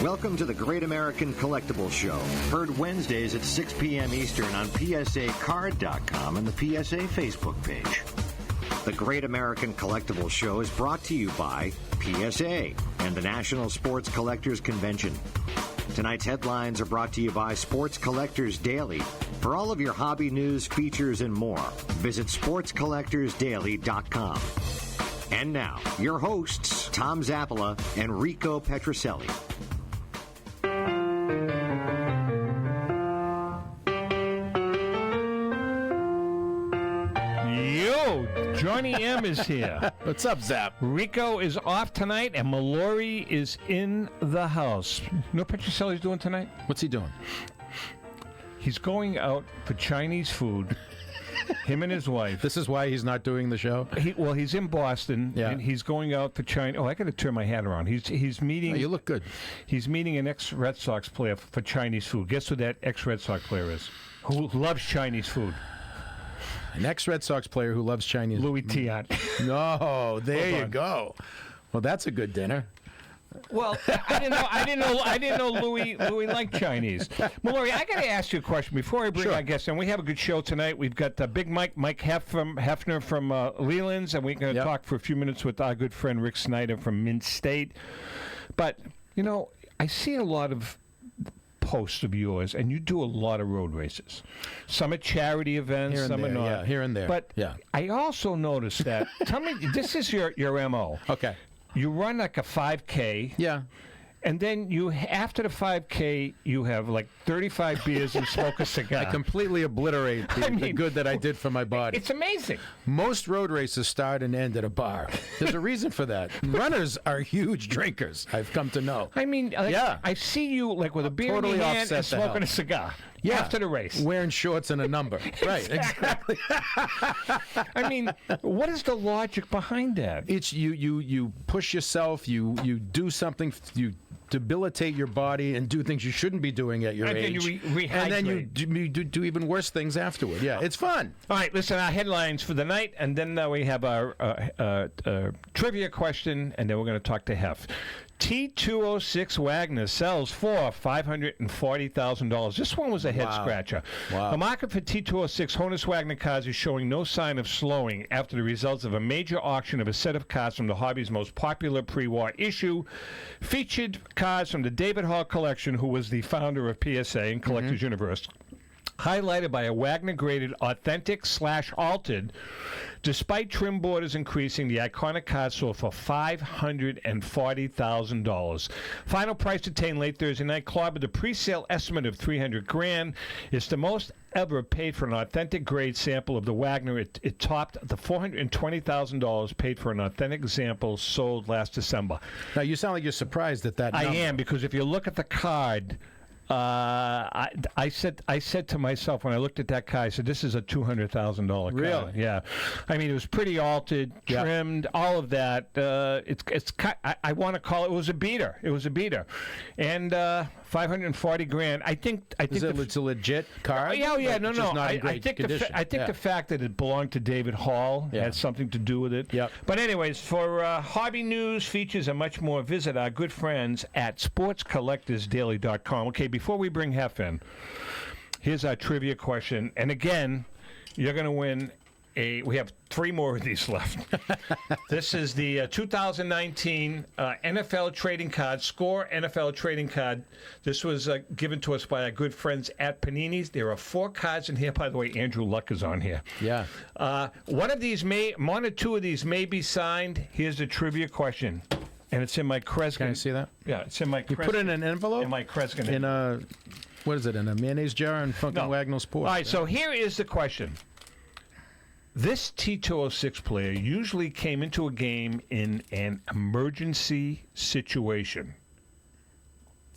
Welcome to the Great American Collectibles Show. Heard Wednesdays at 6 p.m. Eastern on PSAcard.com and the PSA Facebook page. The Great American Collectibles Show is brought to you by PSA and the National Sports Collectors Convention. Tonight's headlines are brought to you by Sports Collectors Daily. For all of your hobby news, features, and more, visit sportscollectorsdaily.com. And now, your hosts, Tom Zappola and Rico Petroselli. Johnny M is here. What's up, Zap? Rico is off tonight, and Mallory is in the house. You know what Petroselli's doing tonight? What's he doing? He's going out for Chinese food. Him and his wife. This is why he's not doing the show? He's in Boston, and he's going out for China. Oh, I got to turn my hat around. He's meeting... Oh, you look good. He's meeting an ex-Red Sox player for Chinese food. Guess who that ex-Red Sox player is? Who loves Chinese food? An ex-Red Sox player who loves Chinese. Louis Tiant. No, there you go. Well, that's a good dinner. Well, I didn't know Louis liked Chinese. Mallory, I got to ask you a question before I bring our guests in. We have a good show tonight. We've got Big Mike Heffner from Leland's, and we're going to talk for a few minutes with our good friend Rick Snyder from Mint State. But I see a lot of posts of yours, and you do a lot of road races. Some at charity events, some are not. Yeah, here and there. But I also noticed that. Tell me, this is your MO. Okay. You run like a 5K. Yeah. And then after the 5K, you have like 35 beers and smoke a cigar. I completely obliterate the good that I did for my body. It's amazing. Most road races start and end at a bar. There's a reason for that. Runners are huge drinkers, I've come to know. I mean, I see you like with a beer totally in your hand and smoking a cigar. Yeah. After the race. Wearing shorts and a number. Right, exactly. I mean, what is the logic behind that? It's you push yourself, you do something, you debilitate your body and do things you shouldn't be doing at your age. And then you do even worse things afterward. Yeah, it's fun. All right, listen, our headlines for the night, and then we have our trivia question, and then we're going to talk to Heff. T206 Wagner sells for $540,000. This one was a head-scratcher. Wow. The market for T206 Honus Wagner cars is showing no sign of slowing after the results of a major auction of a set of cars from the hobby's most popular pre-war issue. Featured cars from the David Hall collection, who was the founder of PSA and Collectors Universe. Highlighted by a Wagner-graded authentic/altered. Despite trim borders increasing, the iconic car sold for $540,000. Final price attained late Thursday night clobbered the pre-sale estimate of $300,000. It's the most ever paid for an authentic grade sample of the Wagner. It topped the $420,000 paid for an authentic sample sold last December. Now, you sound like you're surprised at that number. I am, because if you look at the card... I said to myself when I looked at that car, I said, "This is a $200,000 car." Really? Yeah. I mean, it was pretty altered, trimmed, all of that. I want to call it. It was a beater. It was a beater, and $540,000. I think it's a legit car. Yeah. No. I think the fact that it belonged to David Hall had something to do with it. Yep. But anyways, for hobby news, features, and much more, visit our good friends at sportscollectorsdaily.com. Okay, before we bring Heff in, here's our trivia question. And again, you're going to win we have 3 more of these left. This is the 2019 NFL trading card, Score NFL trading card. This was given to us by our good friends at Panini's. There are 4 cards in here. By the way, Andrew Luck is on here. Yeah. One or two of these may be signed. Here's the trivia question. And it's in my Kreskin. Can I see that? Yeah, it's in my Kreskin. You put it in an envelope? In my Kreskin. In a, what is it, in a mayonnaise jar and fucking Wagnall's Port? All right, so here is the question. This T206 player usually came into a game in an emergency situation.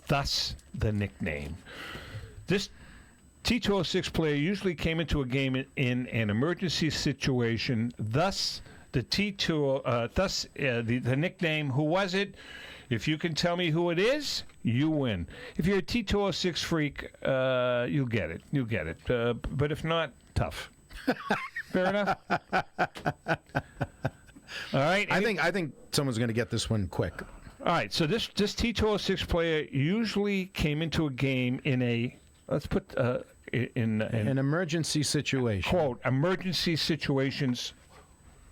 Thus, the nickname. This T206 player usually came into a game in an emergency situation. Thus, the the nickname. Who was it? If you can tell me who it is, you win. If you're a T206 freak, you'll get it. You'll get it. But if not, tough. Fair enough. All right. I think someone's going to get this one quick. All right, so this T206 player usually came into a game in a, let's put in an emergency situation. Quote, emergency situations,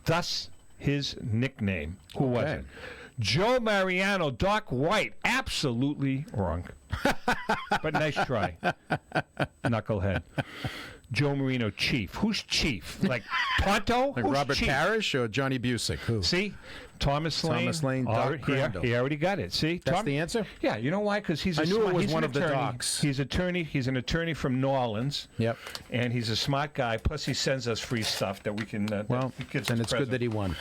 thus his nickname. Who was it? Joe Mariano, Doc White. Absolutely wrong. But nice try. Knucklehead. Joe Marino, Chief. Who's Chief? Like Tonto? Like Who's Robert Chief? Parrish or Johnny Busick? Who? See? Thomas Lane. Thomas Lane, Doc Crandall. He already got it. See? That's the answer? Yeah, you know why? Because he's a I knew it was he's one an of the attorney. docs. He's an attorney from New Orleans. Yep. And he's a smart guy. Plus, he sends us free stuff that we can. Well, and it's good that he won.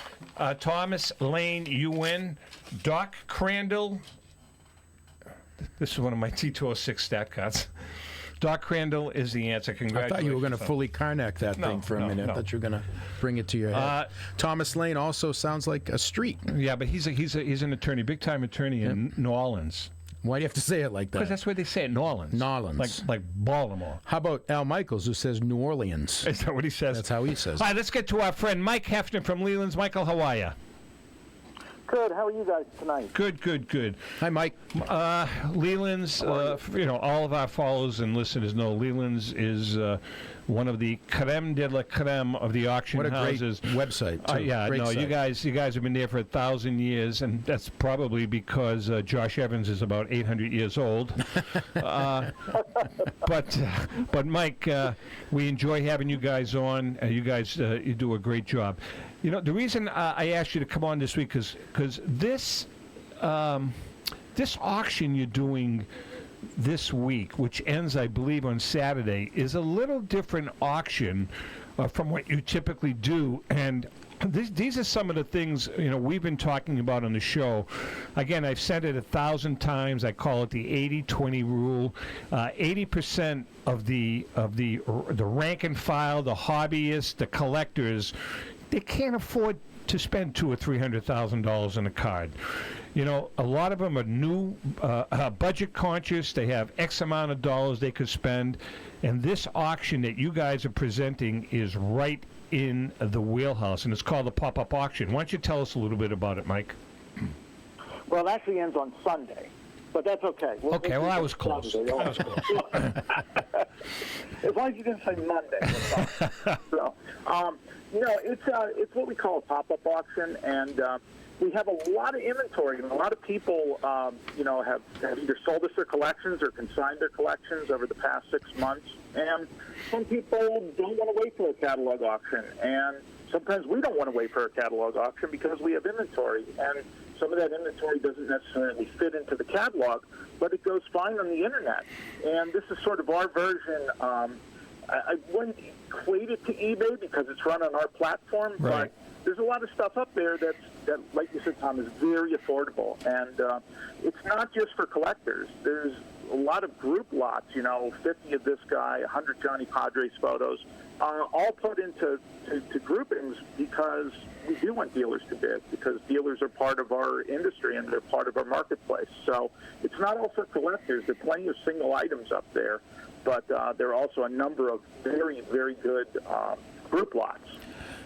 Thomas Lane, you win. Doc Crandall. This is one of my T206 stat cards. Doc Crandall is the answer. Congratulations. I thought you were going to fully Karnak that thing for a minute. I thought you were going to bring it to your head. Thomas Lane also sounds like a street. Yeah, but he's an attorney, big-time attorney in New Orleans. Why do you have to say it like that? Because that's where they say it, New Orleans. New Orleans. Like Baltimore. How about Al Michaels, who says New Orleans? Is that what he says? That's how he says it. All right, let's get to our friend Mike Heffner from Leland's. Michael, how are you? Good. How are you guys tonight? Good. Hi, Mike. Leland's, all of our followers and listeners know Leland's is one of the creme de la creme of the auction houses. What a great website, too. Great site. You guys have been there for 1,000 years, and that's probably because Josh Evans is about 800 years old. But Mike, we enjoy having you guys on. You guys you do a great job. You know, the reason I asked you to come on this week because this auction you're doing this week, which ends, I believe, on Saturday, is a little different auction from what you typically do. And these are some of the things we've been talking about on the show. Again, I've said it 1,000 times. I call it the 80-20 rule. 80% of the rank and file, the hobbyists, the collectors, they can't afford to spend $200,000 or $300,000 on a card. A lot of them are new, budget conscious. They have X amount of dollars they could spend. And this auction that you guys are presenting is right in the wheelhouse, and it's called the pop-up auction. Why don't you tell us a little bit about it, Mike? Well, it actually ends on Sunday, but that's okay. I was close. As long as you didn't say Monday. So, it's what we call a pop-up auction, and we have a lot of inventory, and a lot of people, have either sold us their collections or consigned their collections over the past 6 months. And some people don't want to wait for a catalog auction, and sometimes we don't want to wait for a catalog auction because we have inventory, and some of that inventory doesn't necessarily fit into the catalog, but it goes fine on the internet. And this is sort of our version. I wouldn't equate it to eBay because it's run on our platform, right. But there's a lot of stuff up there that, like you said, Tom, is very affordable. And it's not just for collectors. There's a lot of group lots, 50 of this guy, 100 Johnny Padres photos, all put into groupings because we do want dealers to bid, because dealers are part of our industry and they're part of our marketplace. So it's not all for collectors. There are plenty of single items up there, but there are also a number of very, very good group lots.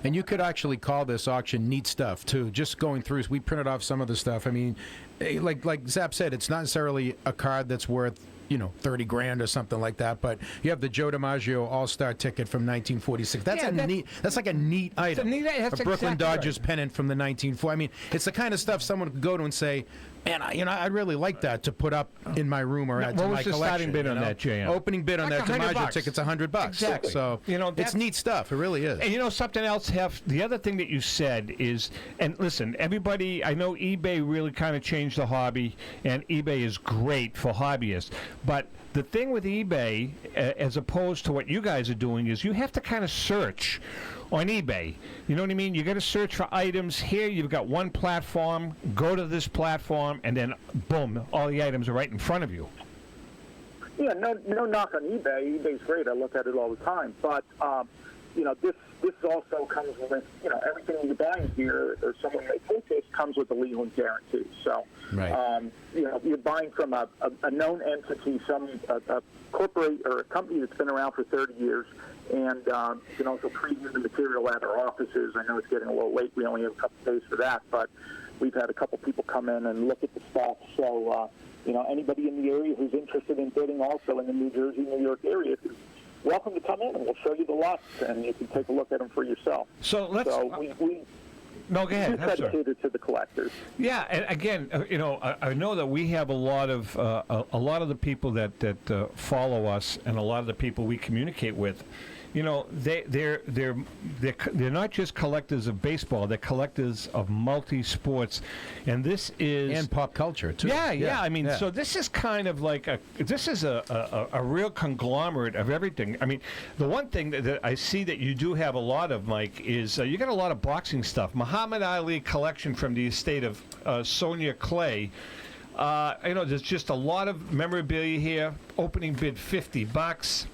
And you could actually call this auction neat stuff, too. Just going through, we printed off some of the stuff. I mean, like Zap said, it's not necessarily a card that's worth, $30,000 or something like that. But you have the Joe DiMaggio All-Star ticket from 1946. That's like a neat item. A Brooklyn Dodgers pennant from the 1940s. I mean, it's the kind of stuff someone could go to and say, man, I'd really like that to put up in my room or add to my collection. What was the starting bid on that, JM? Opening bid on that DiMaggio ticket's $100. Exactly. So it's neat stuff. It really is. And something else, Heff, the other thing that you said is, and listen, everybody, I know eBay really kind of changed the hobby, and eBay is great for hobbyists, but the thing with eBay, as opposed to what you guys are doing, is you have to kind of search on eBay. You know what I mean? You got to search for items. Here you've got one platform, go to this platform, and then boom, all the items are right in front of you. Yeah, no knock on eBay. eBay's great. I look at it all the time. But, this also comes with, everything you're buying here or someone may purchase comes with a Leland guarantee. So, right. You're buying from a known entity, a corporate or a company that's been around for 30 years. And you can also preview the material at our offices. I know it's getting a little late. We only have a couple days for that. But we've had a couple people come in and look at the stuff. So, anybody in the area who's interested in bidding also in the New Jersey, New York area, welcome to come in, and we'll show you the lots, and you can take a look at them for yourself. So let's... we No, go ahead. do try to cater to the collectors. Yeah, and again, I know that we have a lot of the people that follow us, and a lot of the people we communicate with. They're not just collectors of baseball; they're collectors of multi-sports, and this is and pop culture too. Yeah. I mean, so this is kind of like a real conglomerate of everything. I mean, the one thing that I see that you do have a lot of, Mike, is you got a lot of boxing stuff. Muhammad Ali collection from the estate of Sonia Clay. There's just a lot of memorabilia here. Opening bid $50.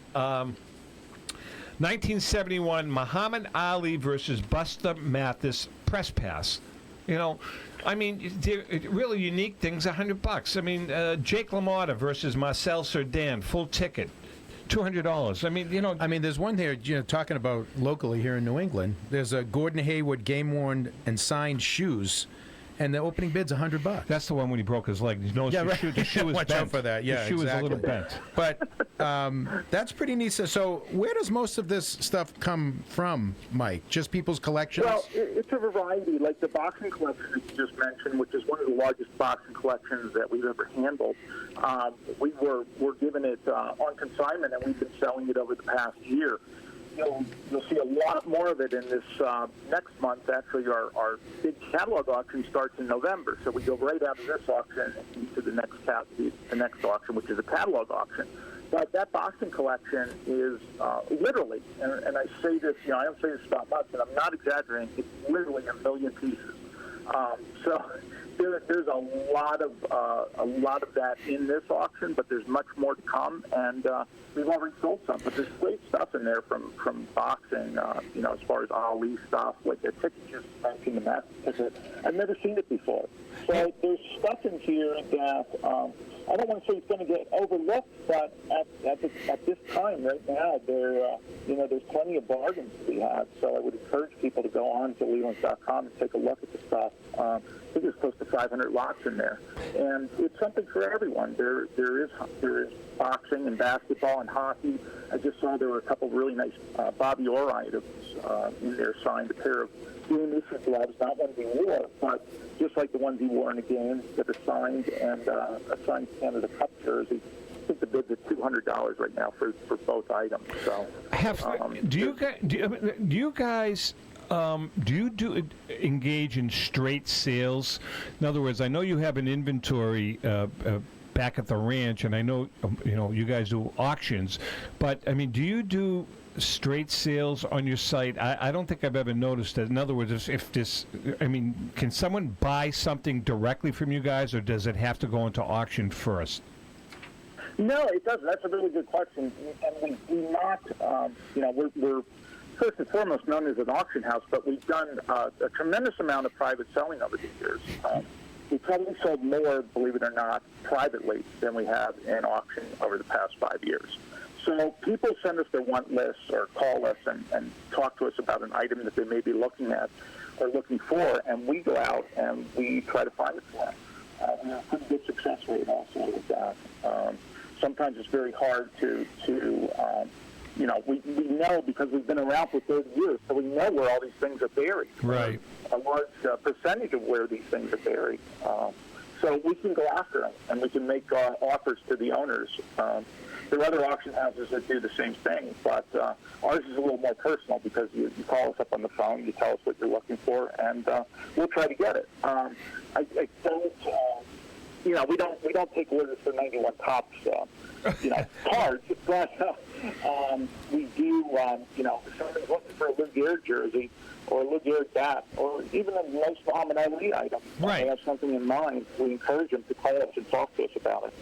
1971 Muhammad Ali versus Buster Mathis press pass. I mean, they're really unique things. $100. I mean, Jake LaMotta versus Marcel Cerdan, full ticket, $200. I mean, there's one here. Talking about locally here in New England. There's a Gordon Hayward game worn and signed shoes. And the opening bid's $100. That's the one when he broke his leg. The shoe was Watch bent. out for that. Yeah, the shoe exactly. is a little bent. But that's pretty neat. So where does most of this stuff come from, Mike? Just people's collections? Well, it's a variety. Like the boxing collection that you just mentioned, which is one of the largest boxing collections that we've ever handled. We're given it on consignment, and we've been selling it over the past year. You'll see a lot more of it in this next month. Actually, our big catalog auction starts in November, so we go right out of this auction into the next auction, which is a catalog auction. But that boxing collection is literally, and I say this, I don't say this about much, and I'm not exaggerating. It's literally 1 million pieces. So there's a lot of that in this auction, but there's much more to come, and we've already sold some. But there's great stuff in there from boxing, as far as Ali stuff, like the ticket you just mentioned, the Master ticket. I've never seen it before. So there's stuff in here that I don't want to say it's going to get overlooked, but at this time right now, there's plenty of bargains to be had. So I would encourage people to go on to Leland.com and take a look at the stuff. I think there's close to 500 lots in there, and it's something for everyone. There is boxing and basketball and hockey. I just saw there were a couple of really nice Bobby Orr items in there, signed, a pair of game issue gloves, not ones he wore, but just like the ones he wore in the game that are signed, and a signed Canada Cup jersey. I think the bid's at $200 right now for both items. So, do you guys engage in straight sales? In other words, I know you have an inventory back at the ranch, and I know you guys do auctions, but I mean, do you do straight sales on your site? I don't think I've ever noticed that. In other words, can someone buy something directly from you guys, or does it have to go into auction first? No, it doesn't. That's a really good question, and we do not. We're first and foremost known as an auction house, but we've done a tremendous amount of private selling over the years. We probably sold more, believe it or not, privately than we have in auction over the past 5 years. So people send us their want lists or call us and talk to us about an item that they may be looking at or looking for, and we go out and we try to find it for them. We have a pretty good success rate also with that. Sometimes it's very hard to we know because we've been around for 30 years, so we know where all these things are buried. Right. A large percentage of where these things are buried. So we can go after them, and we can make offers to the owners. There are other auction houses that do the same thing, but ours is a little more personal because you call us up on the phone, you tell us what you're looking for, and we'll try to get it. I don't, we don't take orders for 91 Topps, cards, but we do, if somebody's looking for a Lou Gehrig jersey or a Lou Gehrig bat or even a nice Muhammad Ali item, right. They have something in mind, we encourage them to call us and talk to us about it.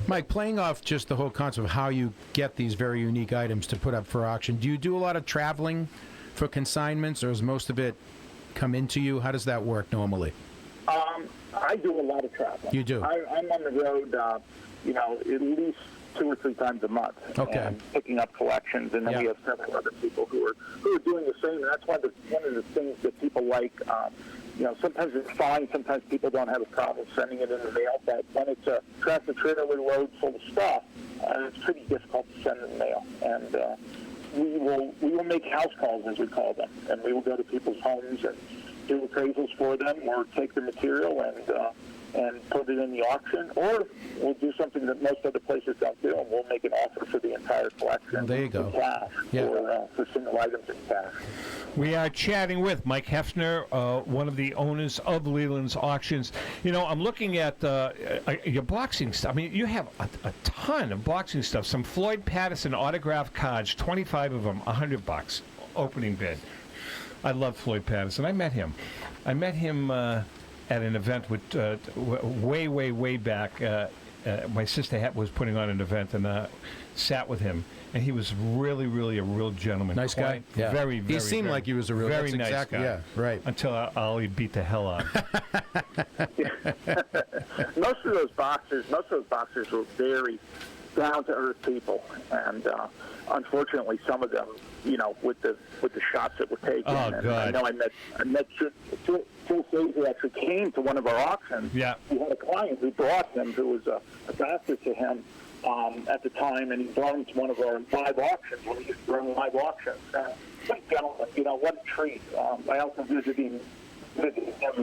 Mike, playing off just the whole concept of how you get these very unique items to put up for auction, do you do a lot of traveling for consignments, or does most of it come into you? How does that work normally? I do a lot of traveling. You do? I'm on the road, at least 2 or 3 times a month. Okay. Picking up collections, and then we have several other people who are doing the same. And that's one of the things that people like. sometimes it's fine. Sometimes people don't have a problem sending it in the mail. But when it's a tractor trailer load full of stuff, it's pretty difficult to send in the mail. And we will make house calls, as we call them, and we will go to people's homes and do appraisals for them, or take the material and put it in the auction, or we'll do something that most other places don't do, and we'll make an offer for the entire collection. Well, there you go. In cash, or for single items in cash. We are chatting with Mike Heffner, one of the owners of Leland's Auctions. I'm looking at your boxing stuff. I mean, you have a ton of boxing stuff. Some Floyd Patterson autographed cards, 25 of them, $100, opening bid. I love Floyd Patterson. I met him. At an event with way back. My sister was putting on an event, and sat with him, and he was really a real gentleman. Nice guy. Yeah. Very. He seemed like he was a real very nice exactly, guy. Yeah, right. Until Ali beat the hell out. Most of those boxers were very down-to-earth people, and unfortunately, some of them, with the shots that were taken. Oh, and God. I know I met Phil Fraser actually came to one of our auctions. Yeah. He had a client who brought him, who was a doctor to him at the time, and he brought him to one of our live auctions when we used to run live auctions. What a gentleman, what a treat. I also visited him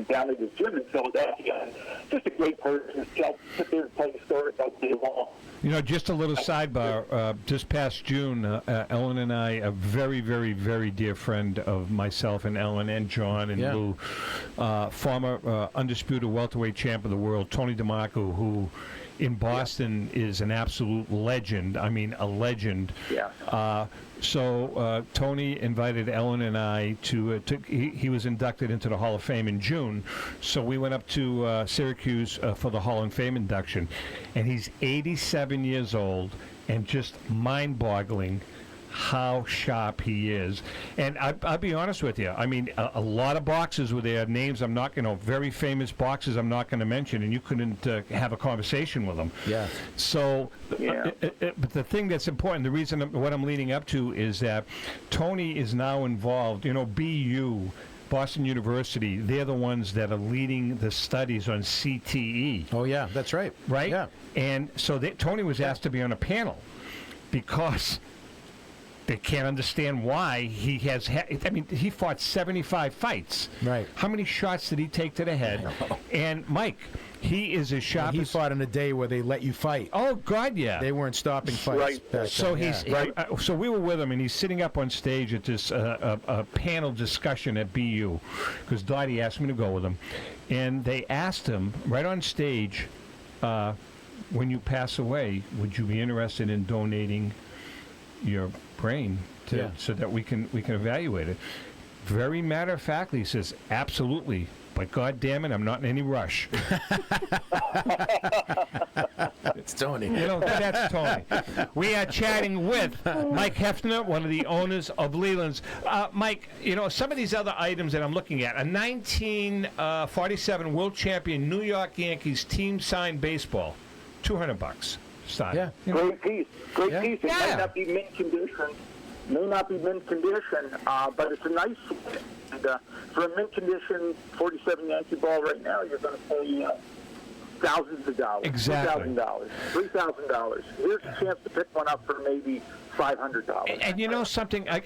down at his gym in Philadelphia, and just a great person. He'll sit there and tell you stories all day long. Just a little sidebar. This past June, Ellen and I, a very dear friend of myself and Ellen and John and Lou, former undisputed welterweight champ of the world, Tony DeMarco, who in Boston is an absolute legend. I mean, a legend. Yeah. So Tony invited Ellen and I to he was inducted into the Hall of Fame in June, so we went up to Syracuse for the Hall of Fame induction, and he's 87 years old, and just mind-boggling how sharp he is. And I'll be honest with you, I mean, a lot of boxers were there, names I'm not, very famous boxers I'm not going to mention, and you couldn't have a conversation with them. Yeah. So, but the thing that's important, the reason what I'm leading up to is that Tony is now involved, BU, Boston University, they're the ones that are leading the studies on CTE. Oh, yeah, that's right. Right? Yeah. And so Tony was asked to be on a panel because they can't understand why he has he fought 75 fights. Right. How many shots did he take to the head? And Mike, he is as sharp He as... fought in a day where they let you fight. Oh, God, yeah. They weren't stopping fights. Right. back So then. he's Yeah. so we were with him, and he's sitting up on stage at this a panel discussion at BU, because Dottie asked me to go with him, and they asked him right on stage, when you pass away, would you be interested in donating your brain so that we can evaluate it? Very matter of factly, he says, absolutely. But God damn it, I'm not in any rush. It's Tony. That's Tony. We are chatting with Mike Heffner, one of the owners of Leland's. Mike, some of these other items that I'm looking at, a 1947 world champion New York Yankees team signed baseball, $200. Start. Yeah. Great piece. Great Yeah. piece. It might not be mint condition. But it's a nice one. And for a mint condition 47 Yankee ball right now, you're going to pay thousands of dollars. Exactly. $2,000, $3,000. Here's a chance to pick one up for maybe $500. And something, I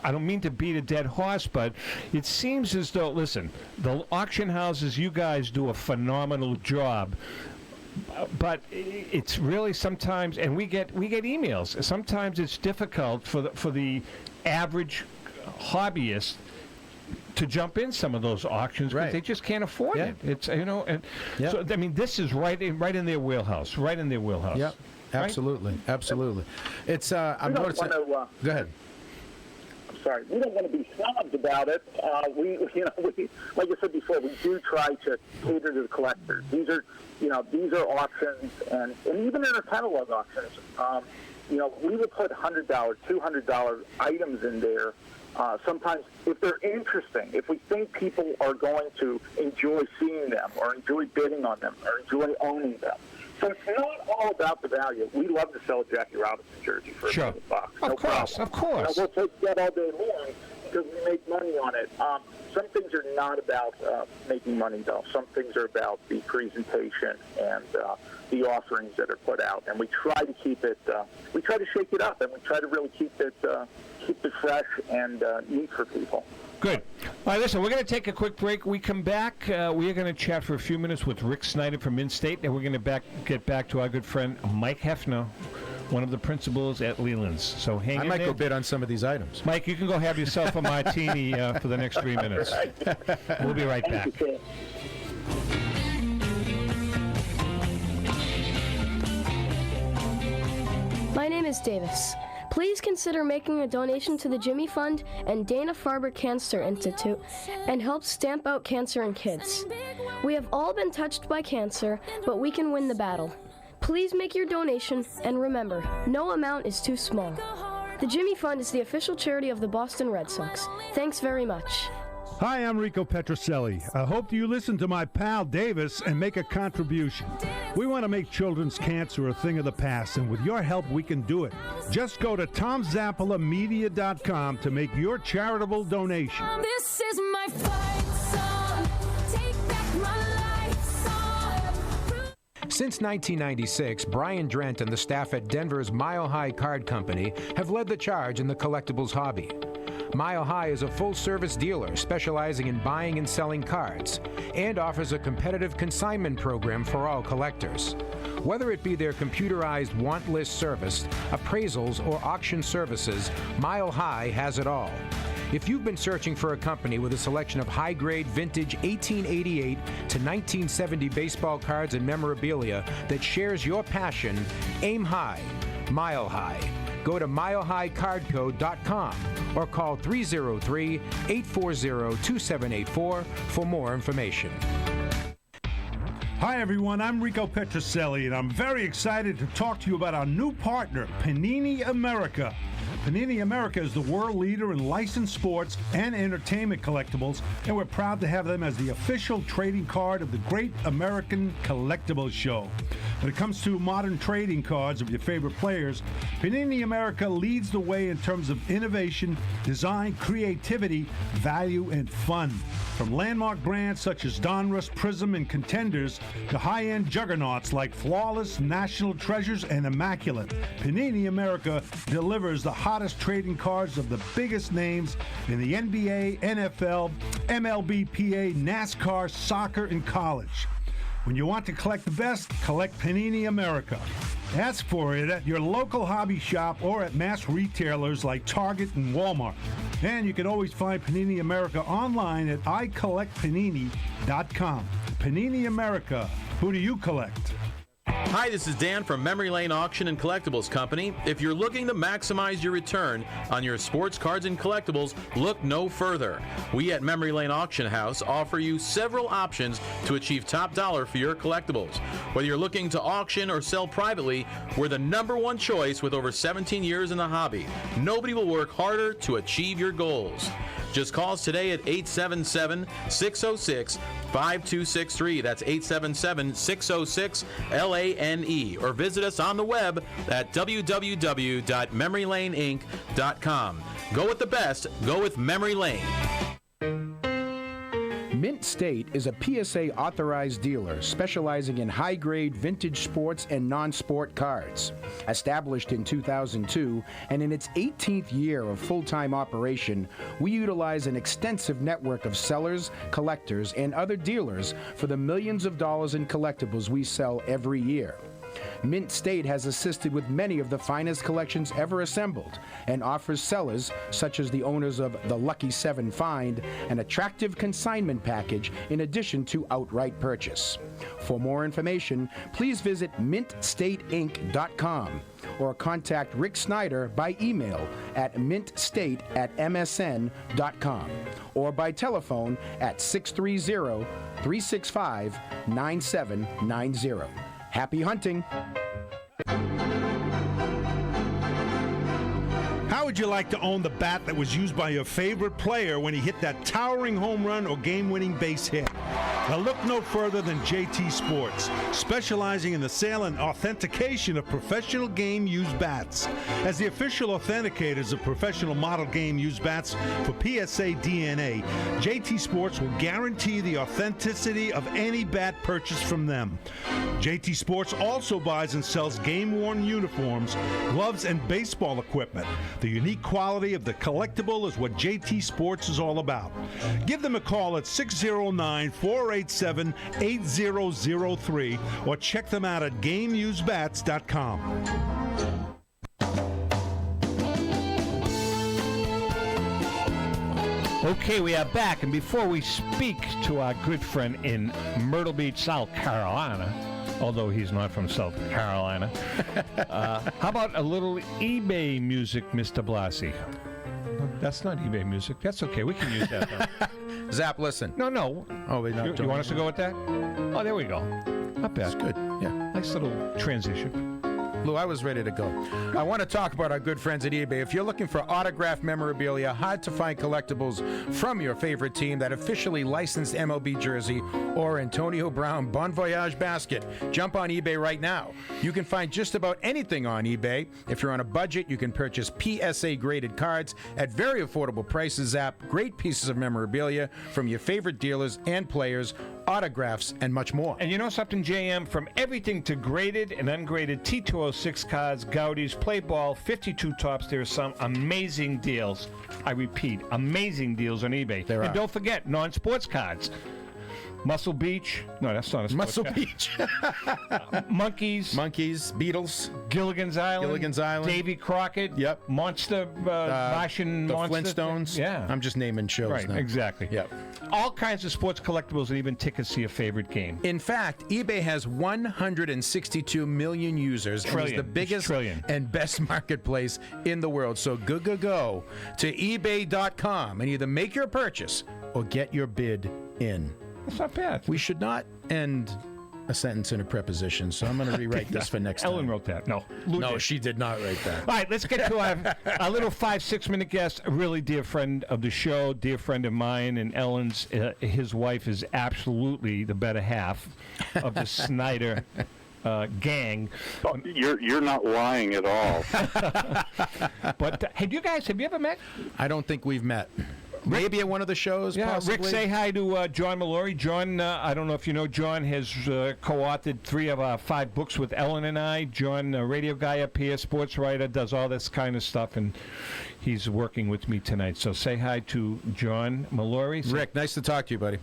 don't mean to beat a dead horse, but it seems as though, listen, the auction houses, you guys do a phenomenal job. But it's really sometimes, and we get emails. Sometimes it's difficult for the average hobbyist to jump in some of those auctions because they just can't afford it. It's so I mean, this is right in their wheelhouse. Right in their wheelhouse. Yeah, absolutely, absolutely. It's I'm noticing. Go ahead. Sorry, we don't want to be snobs about it. We, like I said before, we do try to cater to the collectors. These are auctions, and even in our catalog auctions, we would put $100, $200 items in there. Sometimes, if they're interesting, if we think people are going to enjoy seeing them, or enjoy bidding on them, or enjoy owning them. So it's not all about the value. We love to sell a Jackie Robinson jersey for $1 million. Of course. We'll take that all day long. because we make money on it. Some things are not about making money, though. Some things are about the presentation and the offerings that are put out. And we try to keep it, we try to shake it up, and we try to really keep it fresh and neat for people. Good. All right, listen, we're going to take a quick break. We come back. We are going to chat for a few minutes with Rick Snyder from In-State, and we're going to get back to our good friend Mike Heffner, one of the principals at Leland's. So hang in there. I might go bid on some of these items. Mike, you can go have yourself a martini for the next 3 minutes. We'll be right back. My name is Davis. Please consider making a donation to the Jimmy Fund and Dana-Farber Cancer Institute and help stamp out cancer in kids. We have all been touched by cancer, but we can win the battle. Please make your donation, and remember, no amount is too small. The Jimmy Fund is the official charity of the Boston Red Sox. Thanks very much. Hi, I'm Rico Petrocelli. I hope you listen to my pal Davis and make a contribution. We want to make children's cancer a thing of the past, and with your help, we can do it. Just go to TomZappalaMedia.com to make your charitable donation. This is my fight song. Take back my life song. Since 1996, Brian Drent and the staff at Denver's Mile High Card Company have led the charge in the collectibles hobby. Mile High is a full-service dealer specializing in buying and selling cards and offers a competitive consignment program for all collectors. Whether it be their computerized want list service, appraisals, or auction services, Mile High has it all. If you've been searching for a company with a selection of high-grade vintage 1888 to 1970 baseball cards and memorabilia that shares your passion, aim high, Mile High. Go to milehighcardco.com or call 303-840-2784 for more information. Hi, everyone. I'm Rico Petrocelli, and I'm very excited to talk to you about our new partner, Panini America. Panini America is the world leader in licensed sports and entertainment collectibles, and we're proud to have them as the official trading card of the Great American Collectibles Show. When it comes to modern trading cards of your favorite players, Panini America leads the way in terms of innovation, design, creativity, value, and fun. From landmark brands such as Donruss, Prism, and Contenders to high-end juggernauts like Flawless, National Treasures, and Immaculate, Panini America delivers the hottest trading cards of the biggest names in the NBA, NFL, MLB, PA, NASCAR, soccer, and college. When you want to collect the best, collect Panini America. Ask for it at your local hobby shop or at mass retailers like Target and Walmart. And you can always find Panini America online at icollectpanini.com. Panini America. Who do you collect? Hi, this is Dan from Memory Lane Auction and Collectibles Company. If you're looking to maximize your return on your sports cards and collectibles, look no further. We at Memory Lane Auction House offer you several options to achieve top dollar for your collectibles. Whether you're looking to auction or sell privately, we're the #1 choice with over 17 years in the hobby. Nobody will work harder to achieve your goals. Just call us today at 877-606-5263. That's 877-606-LANE. Or visit us on the web at www.memorylaneinc.com. Go with the best. Go with Memory Lane. Mint State is a PSA authorized dealer specializing in high-grade vintage sports and non-sport cards. Established in 2002 and in its 18th year of full-time operation, we utilize an extensive network of sellers, collectors, and other dealers for the millions of dollars in collectibles we sell every year. Mint State has assisted with many of the finest collections ever assembled and offers sellers, such as the owners of the Lucky 7 Find, an attractive consignment package in addition to outright purchase. For more information, please visit mintstateinc.com or contact Rick Snyder by email at mintstate@msn.com or by telephone at 630-365-9790. Happy hunting! How would you like to own the bat that was used by your favorite player when he hit that towering home run or game-winning base hit? Now look no further than JT Sports, specializing in the sale and authentication of professional game used bats. As the official authenticators of professional model game used bats for PSA DNA, JT Sports will guarantee the authenticity of any bat purchased from them. JT Sports also buys and sells game-worn uniforms, gloves, and baseball equipment. The unique quality of the collectible is what JT Sports is all about. Give them a call at 609-487-8003 or check them out at GameUseBats.com. Okay, we are back, and before we speak to our good friend in Myrtle Beach, South Carolina, although he's not from South Carolina, how about a little eBay music, Mr. Blasi? That's not eBay music. That's okay. We can use that, though. Zap, listen. No. Oh, we're not You doing want us to go with that? Oh, there we go. Not bad. That's good. Yeah. Nice little transition. Lou, I was ready to go. I want to talk about our good friends at eBay. If you're looking for autographed memorabilia, hard-to-find collectibles from your favorite team, that officially licensed MLB jersey, or Antonio Brown Bon Voyage basket, jump on eBay right now. You can find just about anything on eBay. If you're on a budget, you can purchase PSA-graded cards at very affordable prices. Zap, great pieces of memorabilia from your favorite dealers and players, autographs, and much more. And you know something, JM? From everything to graded and ungraded T206 cards, Gaudies, play ball, 52 tops, there are some amazing deals. I repeat, amazing deals on eBay. There and are. don't forget, non-sports cards. Muscle Beach. No, that's not a sports Muscle card. Beach. Monkeys. Beatles. Gilligan's Island. Davy Crockett. Yep. Monster, Martian the Monster. Flintstones. Yeah. I'm just naming shows Right, now. exactly. Yep. All kinds of sports collectibles and even tickets to your favorite game. In fact, eBay has 162 million users and is Trillion. the biggest Trillion. and best marketplace in the world. So go to ebay.com and either make your purchase or get your bid in. That's not bad. We should not end a sentence in a preposition, so I'm going to rewrite this for next Ellen time. wrote that. No. Lou No, did. she did not write that. All right, let's get to our little 5-6 minute guest, a really dear friend of the show, dear friend of mine and Ellen's. His wife is absolutely the better half of the Snyder gang. You're not lying at all. But have you ever met? I don't think we've met. Maybe at one of the shows, possibly. Rick, say hi to John Mallory. John, I don't know if you know, John has co-authored 3 of our 5 books with Ellen and I. John, a radio guy up here, sports writer, does all this kind of stuff, and he's working with me tonight. So say hi to John Mallory. Rick, nice to talk to you, buddy.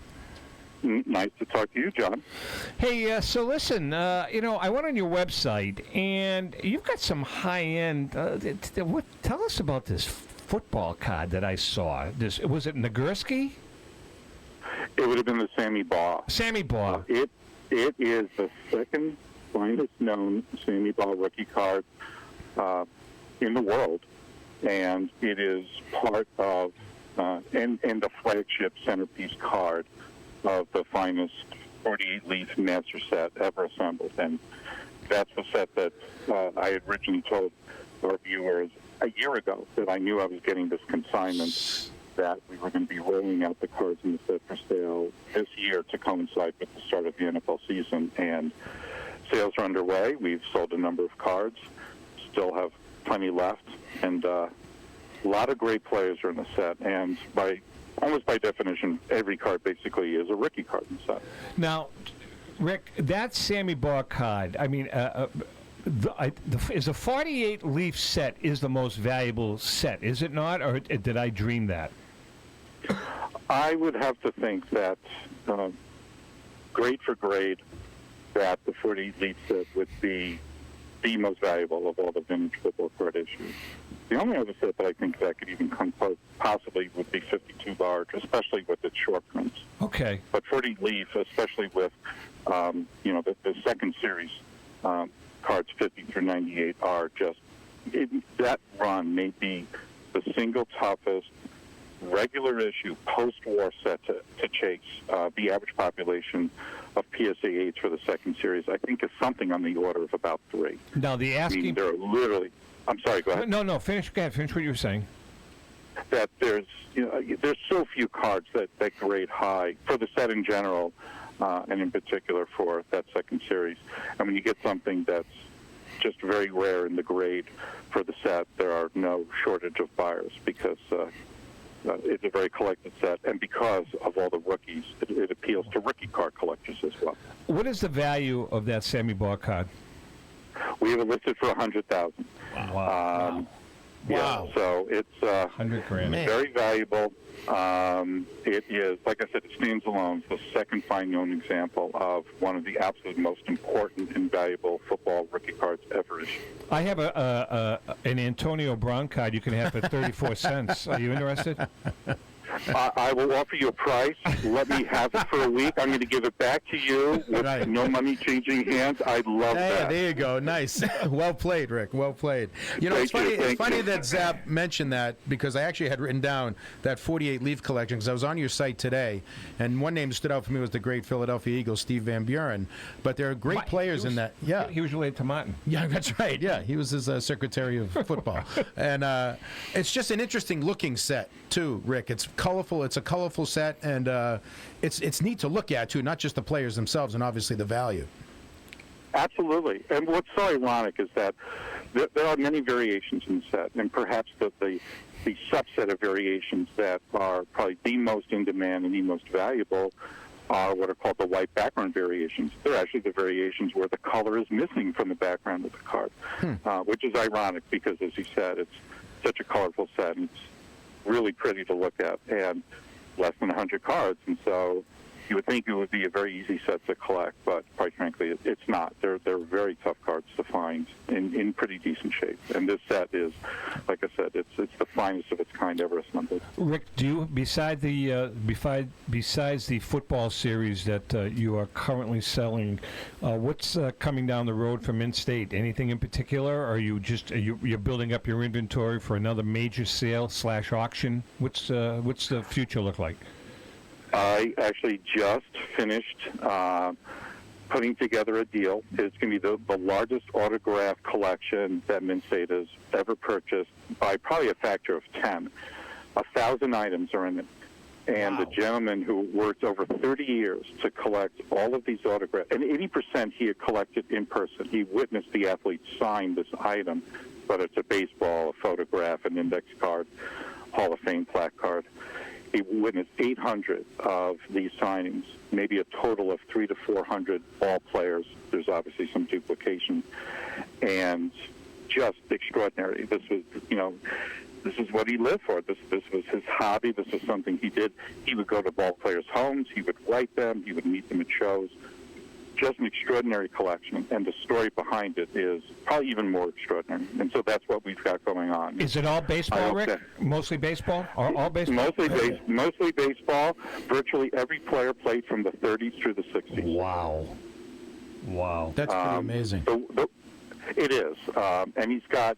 Nice to talk to you, John. Hey, so listen, I went on your website, and you've got some high-end. Tell us about this football card that I saw. Was it Nagurski? It would have been the Sammy Baugh. Sammy Baugh. It is the second finest known Sammy Baugh rookie card in the world, and it is part of and the flagship centerpiece card of the finest 48-leaf master set ever assembled. And that's the set that I had originally told our viewers a year ago that I knew I was getting this consignment, that we were going to be rolling out the cards in the set for sale this year to coincide with the start of the NFL season. And sales are underway. We've sold a number of cards, still have plenty left, and a lot of great players are in the set. And almost by definition, every card basically is a rookie card in the set. Now, Rick, that Sammy Baugh card, I mean, is a 48-leaf set is the most valuable set, is it not? Or did I dream that? I would have to think that grade for grade, that the 48-leaf set would be the most valuable of all the vintage football card issues. The only other set that I think that could even come close possibly would be 52 large, especially with its short prints. Okay. But 48-leaf, especially with the second series cards 50 through 98 are just that run may be the single toughest regular issue post-war set to chase. The average population of PSA 8s for the second series, I think, is something on the order of about 3. Now, the asking... I mean, there are literally... I'm sorry, go ahead. No, finish. Go ahead, finish what you were saying. That there's so few cards that grade high for the set in general. and in particular for that second series. And when you get something that's just very rare in the grade for the set, there are no shortage of buyers because it's a very collected set, and because of all the rookies, it appeals to rookie card collectors as well. What is the value of that Sammy Baugh card? We have it listed for $100,000. Wow. Yeah, so it's $100,000. very valuable. It is, like I said, it stands alone. It's the second fine-known example of one of the absolute most important and valuable football rookie cards ever issued. I have an Antonio Brown card you can have for 34 cents. Are you interested? I will offer you a price. Let me have it for a week. I'm going to give it back to you with no money changing hands. I'd love that. There you go. Nice. Well played, Rick. Well played. You know, it's funny that Zap mentioned that because I actually had written down that 48 Leaf collection because I was on your site today, and one name that stood out for me was the great Philadelphia Eagles, Steve Van Buren. But there are great players in that. Yeah. He was related to Martin. Yeah, that's right. Yeah, he was his Secretary of Football. And it's just an interesting looking set, too, Rick. It's colorful. It's a colorful set, and it's neat to look at too, not just the players themselves, and obviously the value. Absolutely. And what's so ironic is that there are many variations in the set, and perhaps the subset of variations that are probably the most in demand and the most valuable are what are called the white background variations. They're actually the variations where the color is missing from the background of the card, which is ironic because, as you said, it's such a colorful set, and it's really pretty to look at, and less than 100 cards, and so you would think it would be a very easy set to collect, but quite frankly, it's not. They're very tough cards to find in pretty decent shape, and this set is, like I said, it's the finest of its kind ever assembled. Rick, do you besides the football series that you are currently selling, what's coming down the road from in-state? Anything in particular? Or are you just you're building up your inventory for another major sale / auction? What's the future look like? I actually just finished putting together a deal. It's going to be the largest autograph collection that Mint State has ever purchased by probably a factor of 10. 1,000 items are in it. And the gentleman who worked over 30 years to collect all of these autographs, and 80% he had collected in person. He witnessed the athlete sign this item, whether it's a baseball, a photograph, an index card, Hall of Fame plaque card. He witnessed 800 of these signings, maybe a total of 300 to 400 ball players. There's obviously some duplication, and just extraordinary. This was, this is what he lived for. This was his hobby. This was something he did. He would go to ball players' homes. He would write them. He would meet them at shows. Just an extraordinary collection, and the story behind it is probably even more extraordinary. And so that's what we've got going on. Is it all baseball, Rick? Mostly baseball? Or all baseball? Mostly baseball. Virtually every player played from the 30s through the 60s. Wow. That's pretty amazing. It is, and he's got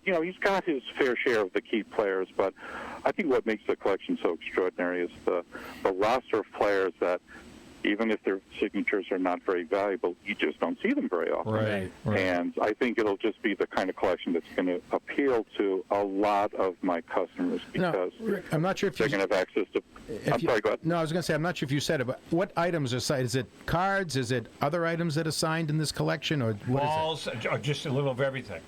his fair share of the key players, but I think what makes the collection so extraordinary is the roster of players that, even if their signatures are not very valuable, you just don't see them very often. Right. And I think it'll just be the kind of collection that's going to appeal to a lot of my customers because Rick, I'm not sure if they're going to have access to. Sorry, go ahead. No, I was going to say, I'm not sure if you said it, but what items are signed? Is it cards? Is it other items that are signed in this collection? Or what balls, or just a little of everything?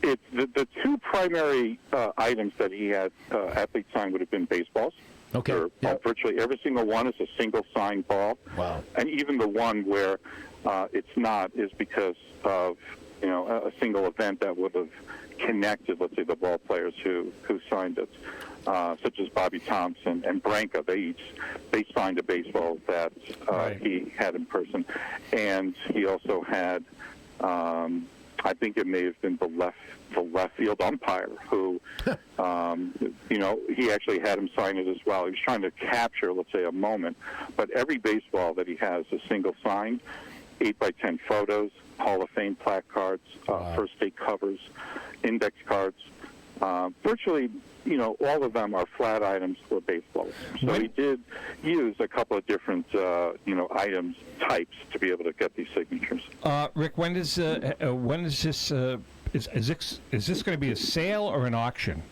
It's the two primary items that he had athletes sign would have been baseballs. Okay. Virtually every single one is a single signed ball. Wow. And even the one where it's not is because of a single event that would have connected, let's say, the ball players who signed it, such as Bobby Thompson and Branca. They signed a baseball that he had in person, and he also had. I think it may have been the left field umpire who, he actually had him sign it as well. He was trying to capture, let's say, a moment. But every baseball that he has is single signed, 8x10 photos, Hall of Fame plaque cards, first day covers, index cards. Virtually, all of them are flat items for baseball. So he did use a couple of different, items types to be able to get these signatures. Rick, when is this? Is this going to be a sale or an auction?